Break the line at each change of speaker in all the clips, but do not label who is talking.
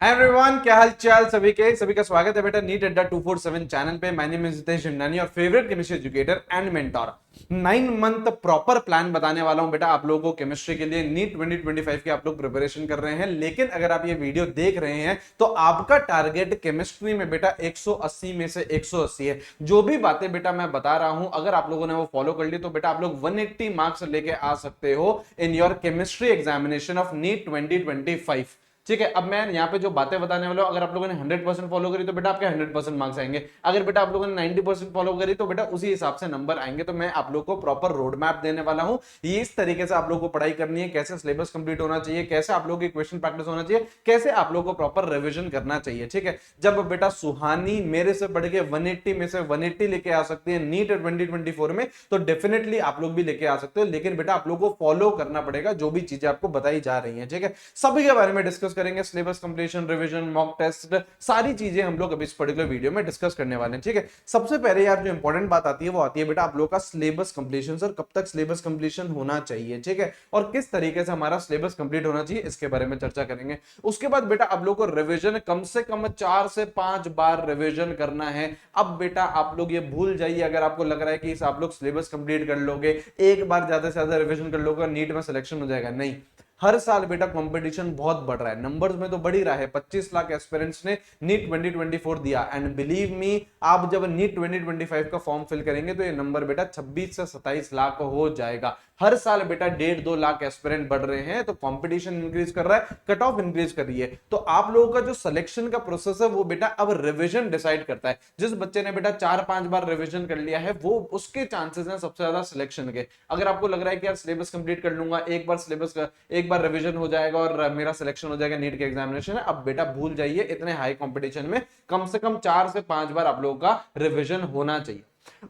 Hi everyone, क्या हाल चाल सभी का स्वागत है बेटा नीट अड्डा 247 चैनल पे। माय नेम इज हितेश हिमनानी और favourite chemistry educator and mentor. 9 month proper plan बताने वाला हूं बेटा आप लोगों को केमिस्ट्री के लिए। नीट 2025 की आप लोग प्रिपरेशन कर रहे हैं, लेकिन अगर आप ये वीडियो देख रहे हैं तो आपका टारगेट केमिस्ट्री में बेटा 180 में से 180 है। जो भी बातें बेटा मैं बता रहा हूं, अगर आप लोगों ने वो फॉलो कर ली तो बेटा आप लोग 180 मार्क्स लेके आ सकते हो in your chemistry examination of NEET 2025। ठीक है, अब मैं यहाँ पे जो बातें बताने वाला हूं, अगर आप लोगों ने 100% फॉलो करी तो बेटा आपके 100% मार्क्स आएंगे। अगर बेटा आप लोगों ने 90% फॉलो करी तो बेटा उसी हिसाब से नंबर आएंगे। तो मैं आप लोग को प्रॉपर रोड मैप देने वाला हूं। ये इस तरीके से आप लोग को पढ़ाई करनी है, कैसे सिलेबस कंप्लीट होना चाहिए, कैसे आप लोग की क्वेश्चन प्रैक्टिस होना चाहिए, कैसे आप लोग को प्रॉपर रिविजन करना चाहिए। ठीक है, जब बेटा सुहानी मेरे से पढ़ के 180 में से 180 लेके आ सकते हैं नीट 2024 में, तो डेफिनेटली आप लोग भी लेके आ सकते हो। लेकिन बेटा आप लोग को फॉलो करना पड़ेगा जो भी चीजें आपको बताई जा रही है। ठीक है, सभी के बारे में डिस्कस करेंगे, syllabus completion, revision, mock test, सारी चीजें हम लोग अभी इस पर्टिकुलर वीडियो में डिस्कस करने वाले हैं। ठीक है, सबसे पहले यार जो इंपॉर्टेंट बात आती है वो आती है बेटा आप लोग का सिलेबस कंप्लीशन। सर कब तक सिलेबस कंप्लीशन होना चाहिए, ठीक है, और किस तरीके से हमारा सिलेबस कंप्लीट होना चाहिए, इसके बारे में चर्चा करेंगे। उसके बाद बेटा आप लोग को रिवीजन कम से कम 4 से 5 बार रिवीजन करना है। अब बेटा आप लोग ये भूल जाइए, अगर आपको लग रहा है कि आप लोग सिलेबस कंप्लीट कर लोगे, एक बार ज्यादा से ज्यादा रिवीजन कर लोगे, नीट में सिलेक्शन हो जाएगा, नहीं। हर साल बेटा कंपटीशन बहुत बढ़ रहा है, नंबर्स में तो बढ़ ही रहा है। 25 लाख एस्पिरेंट्स ने नीट 2024 दिया, एंड बिलीव मी आप जब नीट 2025 का फॉर्म फिल करेंगे तो ये नंबर बेटा 26 से 27 लाख हो जाएगा। हर साल बेटा 1.5-2 लाख एस्पिरेंट बढ़ रहे हैं, तो कंपटीशन इंक्रीज कर रहा है, कट ऑफ इंक्रीज कर रही है। तो आप लोगों का जो सिलेक्शन का प्रोसेस है वो बेटा अब रिवीजन डिसाइड करता है। जिस बच्चे ने बेटा 4-5 बार रिवीजन कर लिया है वो उसके चांसेस हैं सबसे ज्यादा सिलेक्शन के। अगर आपको लग रहा है कि यार सिलेबस कंप्लीट कर लूंगा, एक बार रिवीजन हो जाएगा और मेरा सिलेक्शन हो जाएगा नीट के एग्जामिनेशन है, अब बेटा भूल जाइए। इतने हाई कंपटीशन में कम से कम 4 से 5 बार आप लोगों का रिवीजन होना चाहिए।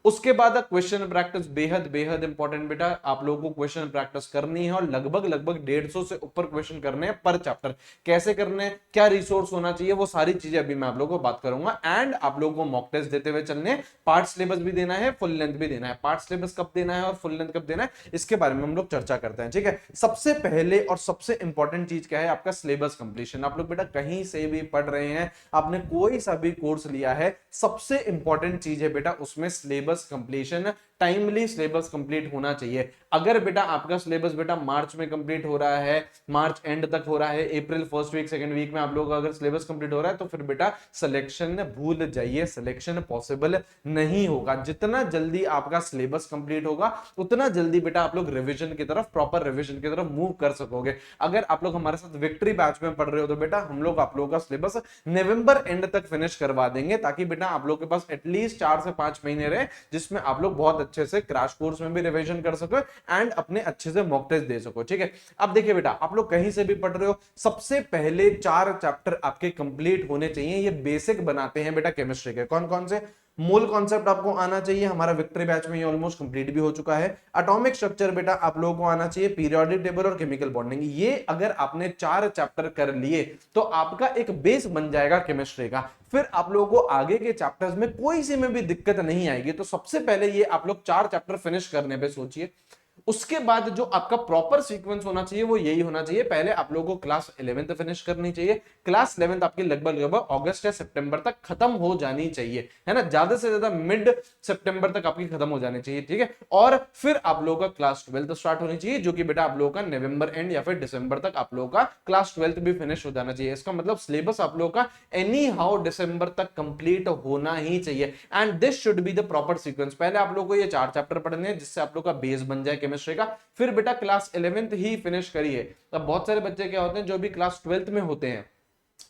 उसके बाद क्वेश्चन प्रैक्टिस बेहद बेहद इंपॉर्टेंट बेटा। आप लोगों को क्वेश्चन प्रैक्टिस करनी है और लगभग लगभग 150 से ऊपर क्वेश्चन करने हैं पर चैप्टर। कैसे करने हैं, क्या रिसोर्स होना चाहिए, वो सारी चीजें अभी मैं आप लोगों को बात करूंगा। एंड आप लोगों को मॉक टेस्ट देते हुए चलने, पार्ट सिलेबस भी देना है, फुल लेंथ भी देना है। पार्ट सिलेबस कब देना है और फुल लेंथ कब देना है, इसके बारे में हम लोग चर्चा करते हैं। ठीक है, सबसे पहले और सबसे इंपॉर्टेंट चीज क्या है, आपका सिलेबस कंप्लीशन। आप लोग बेटा कहीं से भी पढ़ रहे हैं, आपने कोई सा भी कोर्स लिया है, सबसे इंपॉर्टेंट चीज है बेटा उसमें syllabus completion. Timely syllabus complete होना चाहिए। अगर बेटा आपका सिलेबस बेटा मार्च में कंप्लीट हो रहा है, मार्च एंड तक हो रहा है, April first week second week में आप लोग अगर सिलेबस कंप्लीट हो रहा है, तो फिर बेटा सिलेक्शन भूल जाइए, सिलेक्शन पॉसिबल नहीं होगा। जितना जल्दी आपका सिलेबस कंप्लीट होगा उतना जल्दी बेटा आप लोग रिवीजन की तरफ, प्रॉपर रिवीजन की तरफ मूव कर सकोगे। अगर आप लोग हमारे साथ विक्ट्री बैच में पढ़ रहे हो तो बेटा हम लोग आप लोगों का सिलेबस नवंबर एंड तक फिनिश करवा देंगे, ताकि बेटा आप लोग के पास एटलीस्ट 4 से 5 महीने रहे जिसमें आप लोग बहुत अच्छे से क्रैश कोर्स में भी रिवीजन कर सको एंड अपने अच्छे से मॉक टेस्ट दे सको। ठीक है, अब देखिए बेटा आप लोग कहीं से भी पढ़ रहे हो, सबसे पहले 4 चैप्टर आपके कंप्लीट होने चाहिए। ये बेसिक बनाते हैं बेटा केमिस्ट्री के। कौन कौन से? मूल कॉन्सेप्ट आपको आना चाहिए, हमारा विक्ट्री बैच में ये ऑलमोस्ट कंप्लीट भी हो चुका है। एटॉमिक स्ट्रक्चर बेटा आप लोगों को आना चाहिए, पीरियोडिक टेबल और केमिकल बॉन्डिंग। ये अगर आपने 4 चैप्टर कर लिए तो आपका एक बेस बन जाएगा केमिस्ट्री का। फिर आप लोगों को आगे के चैप्टर्स में कोई सी में भी दिक्कत नहीं आएगी। तो सबसे पहले ये आप लोग 4 चैप्टर फिनिश करने पे सोचिए। उसके बाद जो आपका प्रॉपर सीक्वेंस होना चाहिए वो यही होना चाहिए, पहले आप लोगों को क्लास 11th फिनिश करनी चाहिए। क्लास 11th आपकी लगभग लगभग अगस्त या सितंबर तक खत्म हो जानी चाहिए, है ना, ज्यादा से ज्यादा मिड सितंबर तक आपकी खत्म हो जानी चाहिए। ठीक है, और फिर आप लोगों का क्लास 12th स्टार्ट होनी चाहिए, जो कि बेटा आप लोगों का नवंबर एंड या फिर दिसंबर तक आप लोगों का क्लास 12th भी फिनिश हो जाना चाहिए। इसका मतलब सिलेबस आप लोगों का एनी हाउ दिसंबर तक कंप्लीट होना ही चाहिए। And this should be the proper sequence. पहले आप लोगों को ये 4 चैप्टर पढ़ने हैं जिससे आप लोग का बेस बन जाए केमिस्ट्री का। फिर बेटा क्लास 11th ही फिनिश करिए। अब बहुत सारे बच्चे क्या होते हैं जो भी क्लास 12th में होते हैं,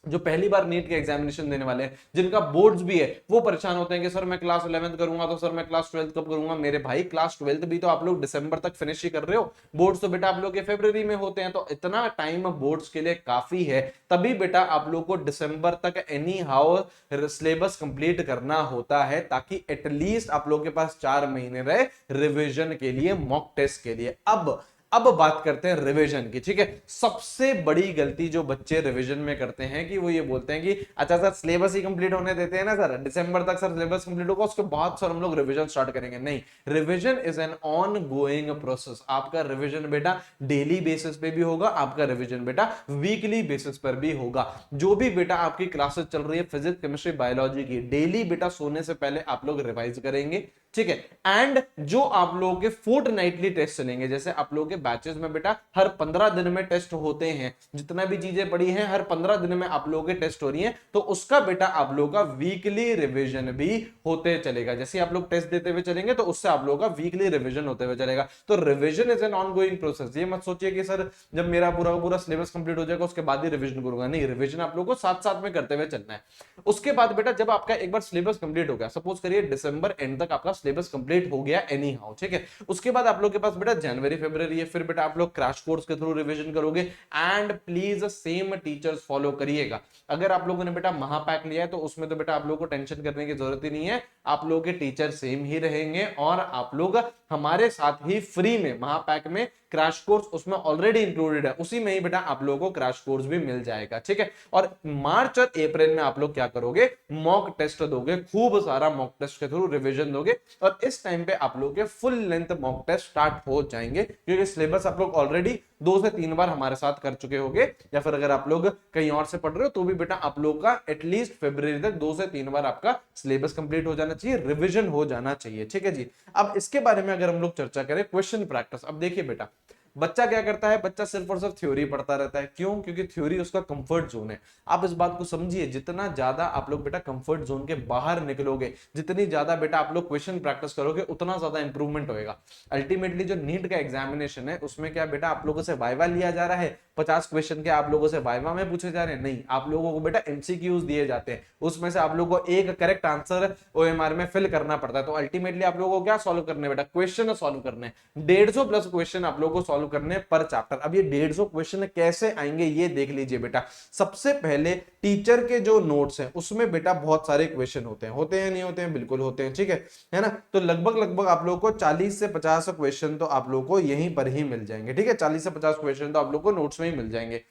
जो पहली बार नीट के एग्जामिनेशन देने वाले हैं, जिनका बोर्ड्स भी है, वो परेशान होते हैं कि सर मैं क्लास 11th करूंगा तो सर मैं क्लास 12th कब करूंगा। मेरे भाई क्लास 12th भी तो आप लोग दिसंबर तक फिनिश ही कर रहे हो, बोर्ड्स तो बेटा आप लोग के फरवरी में होते हैं, तो इतना टाइम बोर्ड्स के लिए काफी है। तभी बेटा आप लोग को दिसंबर तक एनी हाउ सिलेबस कंप्लीट करना होता है, ताकि एटलीस्ट आप लोग के पास 4 महीने रहे रिविजन के लिए, मॉक टेस्ट के लिए। अब अब बात करते हैं रिवीजन की, ठीक है। सबसे बड़ी गलती जो बच्चे रिवीजन में करते हैं कि वो ये बोलते हैं कि अच्छा सर सिलेबस ही कंप्लीट होने देते हैं ना सर, दिसंबर तक सर सिलेबस कंप्लीट होगा उसके बाद सर हम लोग रिवीजन स्टार्ट करेंगे। नहीं, revision is an on going process. आपका रिवीजन बेटा डेली बेसिस पे भी होगा, आपका रिवीजन बेटा वीकली बेसिस पर भी होगा। जो भी बेटा आपकी क्लासेस चल रही है फिजिक्स केमिस्ट्री बायोलॉजी की, डेली बेटा सोने से पहले आप लोग रिवाइज करेंगे, ठीक है। एंड जो आप लोगों के फोर्टनाइटली टेस्ट चलेंगे, जैसे आप लोगों के बैचेस में बेटा हर 15 दिन में टेस्ट होते हैं, जितना भी चीजें पड़ी हैं हर 15 दिन में आप लोगों के टेस्ट हो रही हैं, तो उसका बेटा आप लोगों का वीकली रिवीजन भी होते चलेगा। जैसे आप लोग टेस्ट देते हुए चलेंगे तो उससे आप लोगों का वीकली रिवीजन होते हुए चलेगा। तो revision is an ongoing process. ये मत सोचिए कि सर जब मेरा पूरा पूरा सिलेबस कंप्लीट हो जाएगा उसके बाद ही रिवीजन करूंगा, नहीं, रिवीजन आप लोगों को साथ साथ में करते हुए चलना है। उसके बाद बेटा जब आपका एक बार सिलेबस कंप्लीट हो गया, सपोज करिए दिसंबर एंड तक आपका सिलेबस कंप्लीट हो गया एनी हाउ, ठीक है। उसके बाद आप लोग के पास बेटा जनवरी फरवरी है, फिर बेटा आप लोग क्रैश कोर्स के थ्रू रिवीजन करोगे। And please same teachers follow करिएगा। अगर आप लोगों ने बेटा महापैक लिया है तो उसमें तो बेटा आप लोगों को टेंशन करने की जरूरत ही नहीं है, आप लोगों के टीचर सेम ही रहेंगे और आप लोग हमारे साथ ही फ्री में महापैक में क्रैश कोर्स उसमें ऑलरेडी इंक्लूडेड है, उसी में ही बेटा आप लोगों को क्रैश कोर्स भी मिल जाएगा, ठीक है। और मार्च और अप्रैल में आप लोग क्या करोगे, मॉक टेस्ट दोगे, खूब सारा मॉक टेस्ट के थ्रू रिवीजन दोगे और इस टाइम पे आप लोग के full length mock test start हो जाएंगे, क्योंकि सिलेबस आप लोग ऑलरेडी 2 से 3 बार हमारे साथ कर चुके होंगे, या फिर अगर आप लोग कहीं और से पढ़ रहे हो तो भी बेटा आप लोग का एटलीस्ट फरवरी तक 2 से 3 बार आपका सिलेबस कंप्लीट हो जाना चाहिए, रिवीजन हो जाना चाहिए, ठीक है जी। अब इसके बारे में अगर हम लोग चर्चा करें क्वेश्चन प्रैक्टिस, अब देखिए बेटा बच्चा क्या करता है, बच्चा सिर्फ और सिर्फ थ्योरी पढ़ता रहता है। क्यों? क्योंकि थ्योरी उसका कंफर्ट जोन है। आप इस बात को समझिए, जितना ज्यादा आप लोग बेटा कंफर्ट जोन के बाहर निकलोगे, जितनी ज्यादा बेटा आप लोग क्वेश्चन प्रैक्टिस करोगे, उतना ज्यादा इंप्रूवमेंट होएगा। अल्टीमेटली जो नीट का एग्जामिनेशन है उसमें क्या बेटा आप लोगों से वाइवा लिया जा रहा है, 50 क्वेश्चन के आप लोगों से वाइवा में पूछे जा रहे हैं? नहीं, आप लोगों को बेटा एमसीक्यूज दिए जाते हैं, उसमें से आप लोगों को एक करेक्ट आंसर ओएमआर में फिल करना पड़ता है। तो अल्टीमेटली आप लोगों को क्या सॉल्व करने बेटा, क्वेश्चन सॉल्व करने, 150 प्लस क्वेश्चन आप लोगों को सॉल्व करने पर चैप्टर। अब ये 150 क्वेश्चन कैसे आएंगे ये देख लीजिए बेटा। सबसे पहले टीचर के जो नोट्स हैं उसमें बेटा बहुत सारे क्वेश्चन होते हैं नहीं होते हैं? बिल्कुल होते हैं, ठीक है ना। तो लगभग आप लोगों को 40 से 50 क्वेश्चन तो आप लोगों को यहीं पर ही मिल जाएंगे, ठीक है। 40 से 50 क्वेश्चन तो आप लोगों को नोट्स में ही मिल जाएंगे।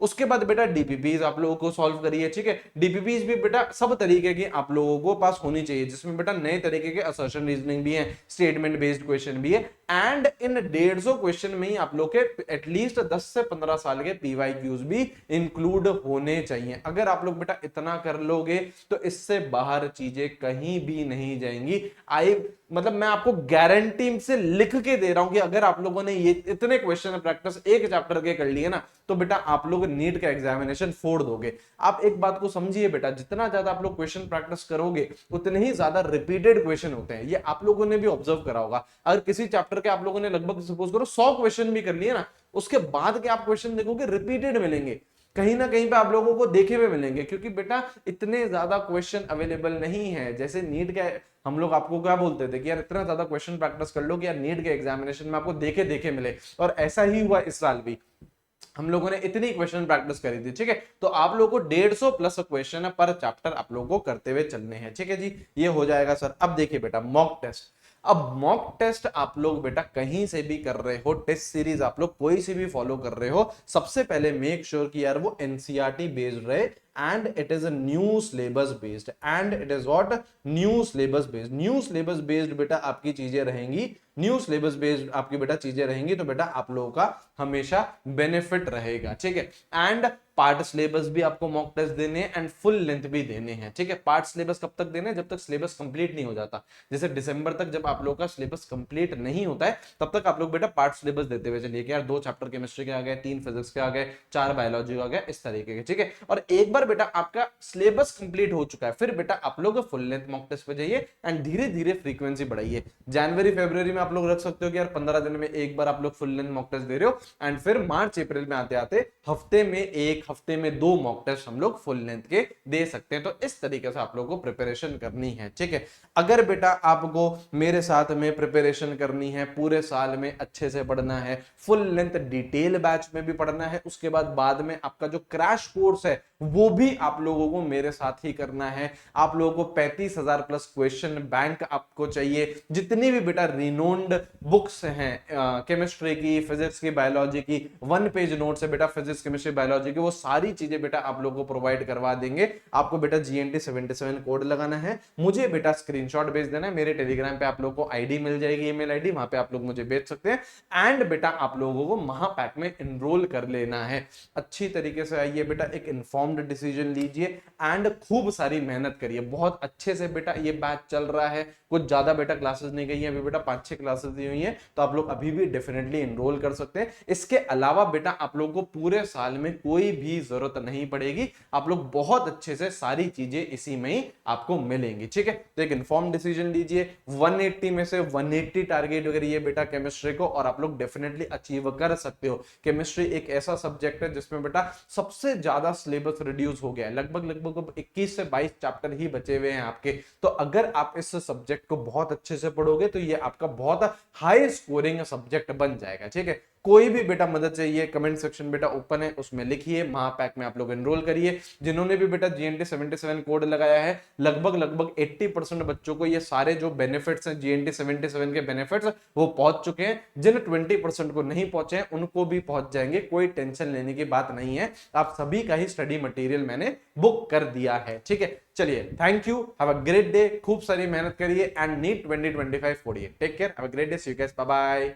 उसके बाद बेटा डीपीपीज आप लोगों को सॉल्व करिए, ठीक है। डीपीपीज भी बेटा सब तरीके की आप लोगों को पास होनी चाहिए, जिसमें बेटा नए तरीके के असर्शन रीजनिंग भी है, स्टेटमेंट बेस्ड क्वेश्चन भी है। एंड इन 150 क्वेश्चन में ही आप लोग के एटलीस्ट 10 से 15 साल के पीवाईक्यूज भी इंक्लूड होने चाहिए। अगर आप लोग बेटा इतना कर लोगे तो इससे बाहर चीजें कहीं भी नहीं जाएंगी। मतलब मैं आपको गारंटी से लिख के दे रहा हूं कि अगर आप लोगों ने ये इतने क्वेश्चन प्रैक्टिस एक चैप्टर के कर लिए ना, तो बेटा आप लोग नीट का एग्जामिनेशन फोड़ दोगे। आप एक बात को समझिए बेटा, जितना ज्यादा आप लोग क्वेश्चन प्रैक्टिस करोगे उतने ही ज्यादा रिपीटेड क्वेश्चन होते हैं। ये आप लोगों ने भी ऑब्जर्व करा होगा। अगर किसी चैप्टर के आप लोगों ने लगभग सपोज करो 100 क्वेश्चन भी कर लिए ना, उसके बाद के आप क्वेश्चन देखोगे रिपीटेड मिलेंगे, कहीं ना कहीं पे आप लोगों को देखे हुए मिलेंगे, क्योंकि बेटा इतने ज्यादा क्वेश्चन अवेलेबल नहीं है। जैसे नीट के हम लोग आपको क्या बोलते थे कि यार इतना ज्यादा क्वेश्चन प्रैक्टिस कर लो कि यार नीट के एग्जामिनेशन में आपको देखे देखे मिले, और ऐसा ही हुआ इस साल भी। हम लोगों ने इतनी क्वेश्चन प्रैक्टिस करी थी, ठीक है। तो आप लोगों को 150 प्लस क्वेश्चन पर चैप्टर आप लोगों को करते हुए चलने हैं, ठीक है जी। ये हो जाएगा सर। अब देखिए बेटा मॉक टेस्ट। अब मॉक टेस्ट आप लोग बेटा कहीं से भी कर रहे हो, टेस्ट सीरीज आप लोग कोई से भी फॉलो कर रहे हो, सबसे पहले मेक श्योर कि यार वो एनसीईआरटी बेस्ड रहे and it is a new syllabus based and it is what new syllabus based। new syllabus based बेटा आपकी चीजें रहेंगी, न्यू सिलेबस बेस्ड आपकी बेटा चीजें रहेंगी, तो बेटा आप लोगों का हमेशा बेनिफिट रहेगा, ठीक है। एंड पार्ट सिलेबस भी आपको मॉक टेस्ट देने हैं एंड फुल लेंथ भी देने हैं, ठीक है। पार्ट सिलेबस कब तक देने हैं? जब तक सिलेबस कंप्लीट नहीं हो जाता। जैसे दिसंबर तक जब आप लोगों का सिलेबस कंप्लीट नहीं होता है तब तक आप लोग बेटा पार्ट सिलेबस देते हुए चलिए कि यार 2 चैप्टर केमिस्ट्री के आ गए, 3 फिजिक्स के आ गए, 4 बायोलॉजी आ गए, इस तरीके के, ठीक है। और एक बार बेटा आपका सिलेबस कंप्लीट हो चुका है, फिर बेटा आप लोग फुल लेंथ मॉक टेस्ट पे जाइए एंड धीरे धीरे फ्रीक्वेंसी बढ़ाइए। जनवरी फरवरी में आप लोग रख सकते हो कि यार 15 दिन में एक बार आप लोग फुल लेंथ मॉक टेस्ट दे रहे हो, एंड फिर मार्च अप्रैल में आते आते हफ्ते में 1 हफ्ते में 2 मॉक टेस्ट हम लोग फुल लेंथ के दे सकते हैं। तो इस तरीके से आप लोगों को प्रिपरेशन करनी है, ठीक है। अगर बेटा आपको मेरे साथ में प्रिपरेशन करनी है, पूरे साल में अच्छे से पढ़ना है, फुल लेंथ डिटेल बैच में भी पढ़ना है, उसके बाद में आपका जो क्रैश कोर्स है वो भी आप लोगों को मेरे साथ ही करना है। आप लोगों को 35,000 प्लस क्वेश्चन बैंक आपको चाहिए। जितनी भी बेटा रिनोन्ड बुक्स हैं केमिस्ट्री की, फिजिक्स की, बायोलॉजी की, 1 पेज नोट्स है बेटा फिजिक्स केमिस्ट्री बायोलॉजी की, वो सारी चीजें बेटा आप लोगों को प्रोवाइड करवा देंगे। आपको बेटा GNT 77 कोड लगाना है, मुझे बेटा स्क्रीनशॉट भेज देना है, मेरे टेलीग्राम पे आप लोगों को आईडी मिल जाएगी, ईमेल आईडी, वहां पे आप लोग मुझे भेज सकते हैं। एंड बेटा आप लोगों को महापैक में एनरोल कर लेना है। अच्छी तरीके से आइए बेटा, एक इन्फॉर्म्ड डिसीजन लीजिए एंड खूब सारी मेहनत करिए। बहुत अच्छे से बेटा ये बैच चल रहा है, कुछ ज्यादा बेटा क्लासेस नहीं गई है अभी बेटा, 5-6 क्लासेस दी हुई हैं, तो आप लोग अभी भी डेफिनेटली एनरोल कर सकते हैं। इसके अलावा बेटा आप लोगों को पूरे साल में कोई भी जरूरत नहीं पड़ेगी, आप लोग बहुत अच्छे से सारी चीजें इसी में ही आपको मिलेंगी। ठीक है, तो एक इन्फॉर्म डिसीजन लीजिए, 180 में से 180 टारगेट करिए बेटा केमिस्ट्री को, और आप लोग डेफिनेटली अचीव कर सकते हो। केमिस्ट्री एक ऐसा सब्जेक्ट है जिसमें बेटा सबसे ज्यादा सिलेबस रिड्यूस हो गया है, लगभग 21 से 22 चैप्टर ही बचे हुए हैं आपके। तो अगर आप इस सब्जेक्ट को बहुत अच्छे से पढ़ोगे तो ये आपका बहुत हाई स्कोरिंग सब्जेक्ट बन जाएगा। ठीक है, कोई भी बेटा मदद चाहिए, कमेंट सेक्शन बेटा ओपन है, उसमें लिखिए, महापैक में आप लोग एनरोल करिए। जिन्होंने भी बेटा GNT 77 कोड लगाया है, लगभग 80% बच्चों को ये सारे जो बेनिफिट्स हैं GNT 77 के बेनिफिट्स वो पहुंच चुके हैं। जिन 20% को नहीं पहुंचे हैं उनको भी पहुंच जाएंगे, कोई टेंशन लेने की बात नहीं है। आप सभी का ही स्टडी मटेरियल मैंने बुक कर दिया है। ठीक है, चलिए, thank you, have a great day, खूब सारी मेहनत करिए एंड नीट 2025 फोड़िए। Take care, have a great day, see you guys, bye bye.